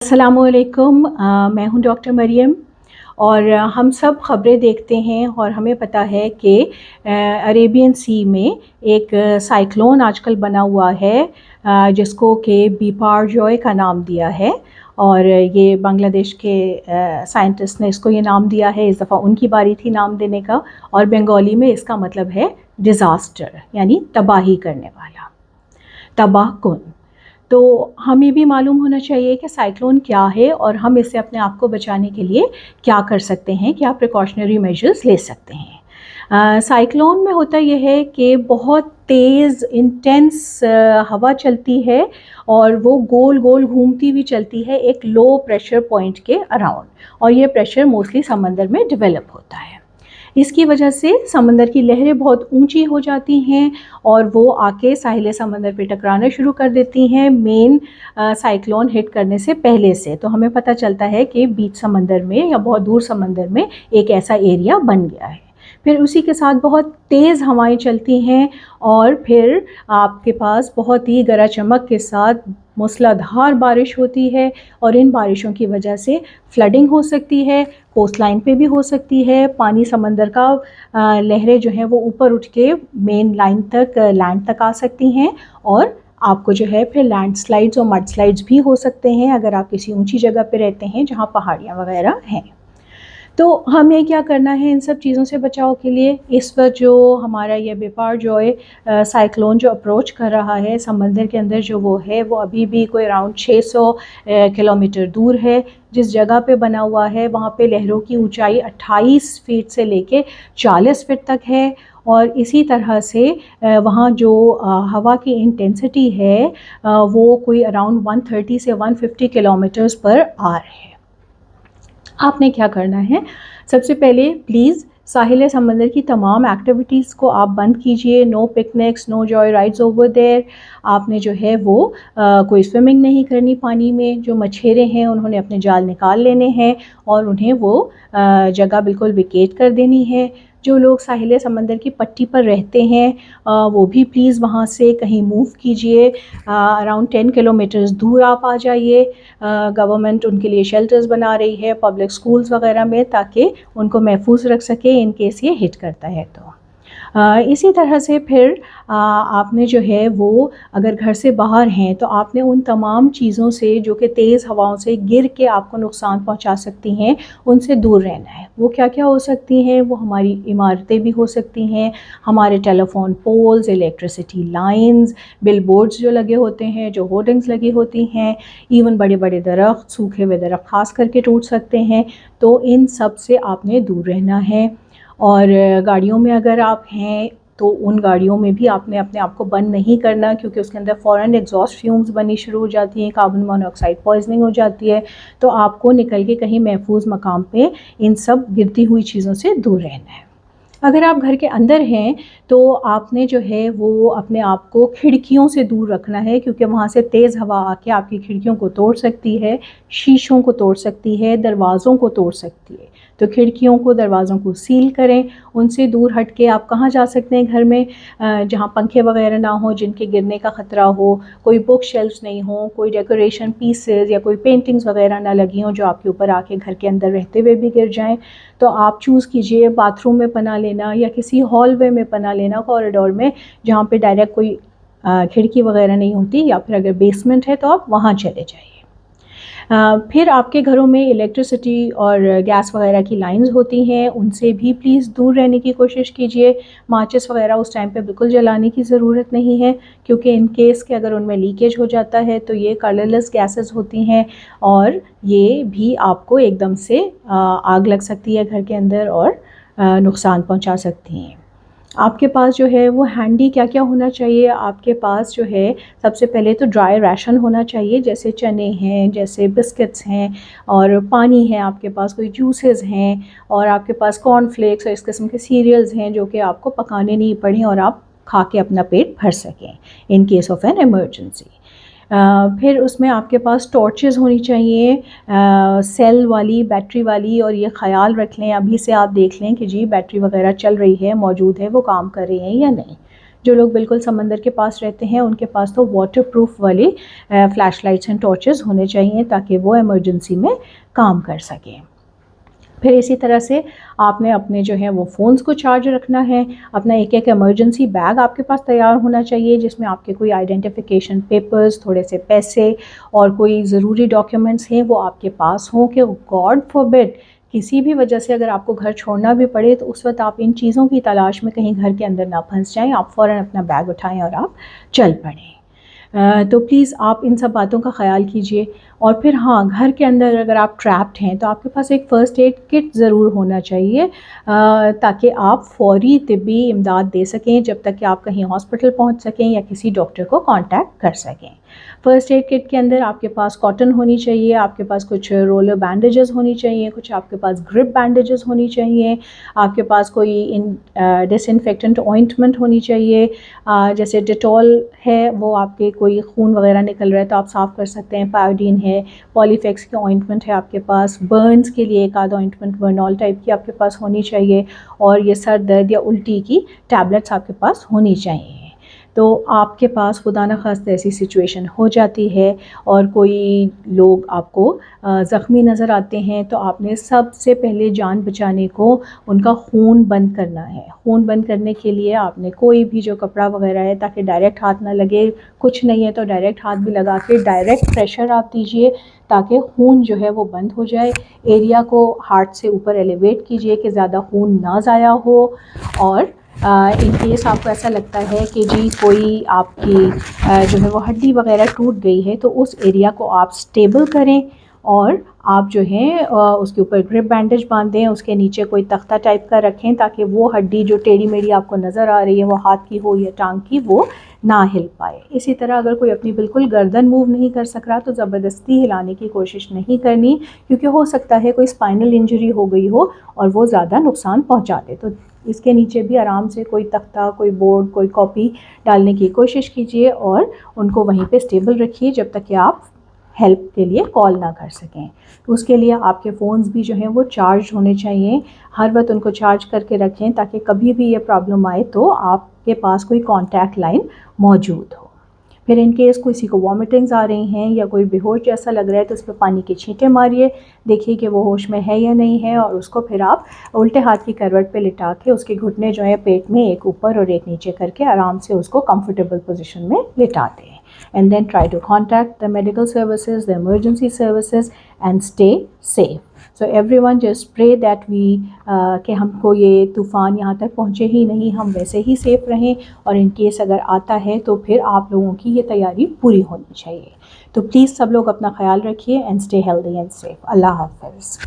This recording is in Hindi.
अस्सलामुअलैकुम। मैं हूं डॉक्टर मरियम और हम सब ख़बरें देखते हैं और हमें पता है कि अरेबियन सी में एक साइक्लोन आजकल बना हुआ है जिसको कि बिपारजॉय का नाम दिया है। और ये बांग्लादेश के साइंटिस्ट ने इसको ये नाम दिया है। इस दफ़ा उनकी बारी थी नाम देने का और बंगाली में इसका मतलब है डिज़ास्टर, यानी तबाही करने वाला, तबाह कुन। तो हमें भी मालूम होना चाहिए कि साइक्लोन क्या है और हम इससे अपने आप को बचाने के लिए क्या कर सकते हैं, क्या प्रिकॉशनरी मेजर्स ले सकते हैं। साइक्लोन में होता यह है कि बहुत तेज़ इंटेंस हवा चलती है और वो गोल गोल घूमती हुई चलती है एक लो प्रेशर पॉइंट के अराउंड, और ये प्रेशर मोस्टली समंदर में डेवलप होता है। इसकी वजह से समंदर की लहरें बहुत ऊंची हो जाती हैं और वो आके साहिल समंदर पे टकराना शुरू कर देती हैं मेन साइक्लोन हिट करने से पहले से। तो हमें पता चलता है कि बीच समंदर में या बहुत दूर समंदर में एक ऐसा एरिया बन गया है। फिर उसी के साथ बहुत तेज़ हवाएं चलती हैं और फिर आपके पास बहुत ही गरज चमक के साथ मूसलाधार बारिश होती है और इन बारिशों की वजह से फ्लडिंग हो सकती है, कोस्ट लाइन पे भी हो सकती है। पानी समंदर का लहरें जो हैं वो ऊपर उठ के मेन लाइन तक लैंड तक आ सकती हैं और आपको जो है फिर लैंडस्लाइड्स और मडस्लाइड्स भी हो सकते हैं अगर आप किसी ऊंची जगह पे रहते हैं जहां पहाड़ियां वगैरह हैं। तो हमें क्या करना है इन सब चीज़ों से बचाव के लिए? इस वक्त जो हमारा ये बिपारजॉय साइक्लोन जो अप्रोच कर रहा है समंदर के अंदर, जो वो है वो अभी भी कोई अराउंड 600 किलोमीटर दूर है। जिस जगह पे बना हुआ है वहाँ पे लहरों की ऊंचाई 28 फीट से लेके 40 फीट तक है और इसी तरह से वहाँ जो हवा की इंटेंसिटी है वो कोई अराउंड 130 से 150 किलोमीटर्स पर आवर है। आपने क्या करना है? सबसे पहले प्लीज़ साहिल समंदर की तमाम एक्टिविटीज़ को आप बंद कीजिए। No picnics, no joy rides over there. आपने जो है वो कोई स्विमिंग नहीं करनी पानी में। जो मछेरे हैं उन्होंने अपने जाल निकाल लेने हैं और उन्हें वो जगह बिल्कुल वेकेट कर देनी है। जो लोग साहिल समंदर की पट्टी पर रहते हैं वो भी प्लीज़ वहाँ से कहीं मूव कीजिए। अराउंड 10 किलोमीटर्स दूर आप आ जाइए। गवर्नमेंट उनके लिए शेल्टर्स बना रही है पब्लिक स्कूल्स वगैरह में, ताकि उनको महफूज रख सके इन केस ये हिट करता है। तो इसी तरह से फिर आपने जो है वो अगर घर से बाहर हैं तो आपने उन तमाम चीज़ों से जो कि तेज़ हवाओं से गिर के आपको नुकसान पहुंचा सकती हैं उनसे दूर रहना है। वो क्या क्या हो सकती हैं? वो हमारी इमारतें भी हो सकती हैं, हमारे telephone poles, electricity lines, billboards जो लगे होते हैं, जो होर्डिंग्स लगी होती हैं, इवन बड़े बड़े दरख्त, सूखे हुए दरख्त खास करके टूट सकते हैं। तो इन सब से आपने दूर रहना है। और गाड़ियों में अगर आप हैं तो उन गाड़ियों में भी आपने अपने आप को बंद नहीं करना, क्योंकि उसके अंदर फ़ौरन एग्जॉस्ट फ्यूम्स बननी शुरू हो जाती हैं, कार्बन मोनोऑक्साइड पॉइजनिंग हो जाती है। तो आपको निकल के कहीं महफूज मकाम पे इन सब गिरती हुई चीज़ों से दूर रहना है। अगर आप घर के अंदर हैं तो आपने जो है वो अपने आप को खिड़कियों से दूर रखना है, क्योंकि वहाँ से तेज़ हवा आके आपकी खिड़कियों को तोड़ सकती है, शीशों को तोड़ सकती है, दरवाज़ों को तोड़ सकती है। तो खिड़कियों को, दरवाज़ों को सील करें। उनसे दूर हट के आप कहाँ जा सकते हैं घर में जहाँ पंखे वगैरह ना हो, जिनके गिरने का ख़तरा हो, कोई बुक शेल्फ्स नहीं हो, कोई डेकोरेशन पीसेस या कोई पेंटिंग्स वगैरह ना लगी हों जो आपके ऊपर आके घर के अंदर रहते हुए भी गिर जाएं। तो आप चूज़ कीजिए बाथरूम में पनाह लेना या किसी हॉलवे में पनाह लेना, कॉरिडोर में, जहाँ पे डायरेक्ट कोई खिड़की वगैरह नहीं होती, या फिर अगर बेसमेंट है तो आप वहाँ चले जाइए। फिर आपके घरों में इलेक्ट्रिसिटी और गैस वगैरह की लाइंस होती हैं, उनसे भी प्लीज़ दूर रहने की कोशिश कीजिए। माचिस वगैरह उस टाइम पे बिल्कुल जलाने की ज़रूरत नहीं है, क्योंकि इन केस के अगर उनमें लीकेज हो जाता है तो ये कलरलेस गैसेस होती हैं और ये भी आपको एकदम से आग लग सकती है घर के अंदर और नुकसान पहुंचा सकती हैं। आपके पास जो है वो हैंडी क्या क्या होना चाहिए? आपके पास जो है सबसे पहले तो ड्राई राशन होना चाहिए, जैसे चने हैं, जैसे बिस्किट्स हैं, और पानी है आपके पास, कोई जूसेस हैं, और आपके पास कॉर्नफ्लेक्स और इस किस्म के सीरियल्स हैं जो कि आपको पकाने नहीं पड़े और आप खा के अपना पेट भर सकें in case of an emergency. फिर उसमें आपके पास टॉर्चेस होनी चाहिए, सेल वाली, बैटरी वाली, और ये ख़याल रख लें, अभी से आप देख लें कि जी बैटरी वगैरह चल रही है, मौजूद है, वो काम कर रही हैं या नहीं। जो लोग बिल्कुल समंदर के पास रहते हैं उनके पास तो वाटर प्रूफ वाली फ्लैश लाइट्स एंड टॉर्चेस होने चाहिए ताकि वो इमरजेंसी में काम कर सकें। फिर इसी तरह से आपने अपने जो है वो फ़ोन्स को चार्ज रखना है। अपना एक एक इमरजेंसी बैग आपके पास तैयार होना चाहिए जिसमें आपके कोई आइडेंटिफिकेशन पेपर्स, थोड़े से पैसे और कोई ज़रूरी डॉक्यूमेंट्स हैं वो आपके पास हों कि गॉड फॉरबिड किसी भी वजह से अगर आपको घर छोड़ना भी पड़े तो उस वक्त आप इन चीज़ों की तलाश में कहीं घर के अंदर ना फंस जाएं। आप फ़ौरन अपना बैग उठाएं और आप चल पड़ें। तो प्लीज़ आप इन सब बातों का ख़याल कीजिए। और फिर हाँ, घर के अंदर अगर आप ट्रैप्ड हैं तो आपके पास एक फ़र्स्ट एड किट ज़रूर होना चाहिए ताकि आप फ़ौरी तिब्बी इमदाद दे सकें जब तक कि आप कहीं हॉस्पिटल पहुंच सकें या किसी डॉक्टर को कांटेक्ट कर सकें। फ़र्स्ट एड किट के अंदर आपके पास कॉटन होनी चाहिए, आपके पास कुछ रोलर बैंडेजेस होनी चाहिए, कुछ आपके पास ग्रिप बैंडेजेस होनी चाहिए, आपके पास कोई डिसइंफेक्टेंट ऑइंटमेंट होनी चाहिए। जैसे डिटॉल है वो आपके कोई खून वगैरह निकल रहा है तो आप साफ़ कर सकते हैं, पायोडीन है, पॉलीफेक्स की ऑइंटमेंट है आपके पास, बर्न्स के लिए एक आध ऑइंटमेंट बर्नॉल टाइप की आपके पास होनी चाहिए, और ये सर दर्द या उल्टी की टैबलेट्स आपके पास होनी चाहिए। तो आपके पास खुदा न खास्ता ऐसी सिचुएशन हो जाती है और कोई लोग आपको ज़ख्मी नज़र आते हैं तो आपने सबसे पहले जान बचाने को उनका खून बंद करना है। खून बंद करने के लिए आपने कोई भी जो कपड़ा वगैरह है ताकि डायरेक्ट हाथ ना लगे, कुछ नहीं है तो डायरेक्ट हाथ भी लगा के डायरेक्ट प्रेशर आप दीजिए ताकि खून जो है वो बंद हो जाए। एरिया को हार्ट से ऊपर एलिवेट कीजिए कि ज़्यादा खून ना ज़ाया हो। और इन केस आपको ऐसा लगता है कि जी कोई आपकी जो है वो हड्डी वगैरह टूट गई है तो उस एरिया को आप स्टेबल करें और आप जो है उसके ऊपर ग्रिप बैंडेज बांधें, उसके नीचे कोई तख्ता टाइप का रखें ताकि वो हड्डी जो टेढ़ी मेढ़ी आपको नज़र आ रही है वो हाथ की हो या टांग की वो ना हिल पाए। इसी तरह अगर कोई अपनी बिल्कुल गर्दन मूव नहीं कर सक रहा तो ज़बरदस्ती हिलाने की कोशिश नहीं करनी क्योंकि हो सकता है कोई स्पाइनल इंजरी हो गई हो और वो ज़्यादा नुकसान पहुँचा दे। तो इसके नीचे भी आराम से कोई तख्ता, कोई बोर्ड, कोई कॉपी डालने की कोशिश कीजिए और उनको वहीं पे स्टेबल रखिए जब तक कि आप हेल्प के लिए कॉल ना कर सकें। उसके लिए आपके फ़ोन्स भी जो हैं वो चार्ज होने चाहिए, हर वक्त उनको चार्ज करके रखें ताकि कभी भी ये प्रॉब्लम आए तो आपके पास कोई कॉन्टैक्ट लाइन मौजूद हो। फिर इन केस किसी को वॉमिटिंग्स आ रही हैं या कोई बेहोश जैसा लग रहा है तो उस पर पानी के छींटे मारिए, देखिए कि वो होश में है या नहीं है, और उसको फिर आप उल्टे हाथ की करवट पे लिटा के उसके घुटने जो है पेट में एक ऊपर और एक नीचे करके आराम से उसको कंफर्टेबल पोजीशन में लिटा दें। And then try to contact the medical services, the emergency services, and stay safe. So everyone just pray that we कि हमको ये तूफ़ान यहाँ तक पहुँचे ही नहीं, हम वैसे ही सेफ़ रहें, और इन केस अगर आता है तो फिर आप लोगों की ये तैयारी पूरी होनी चाहिए। तो प्लीज़ सब लोग अपना ख्याल रखिए and stay healthy and safe. अल्लाह हाफ़िज़।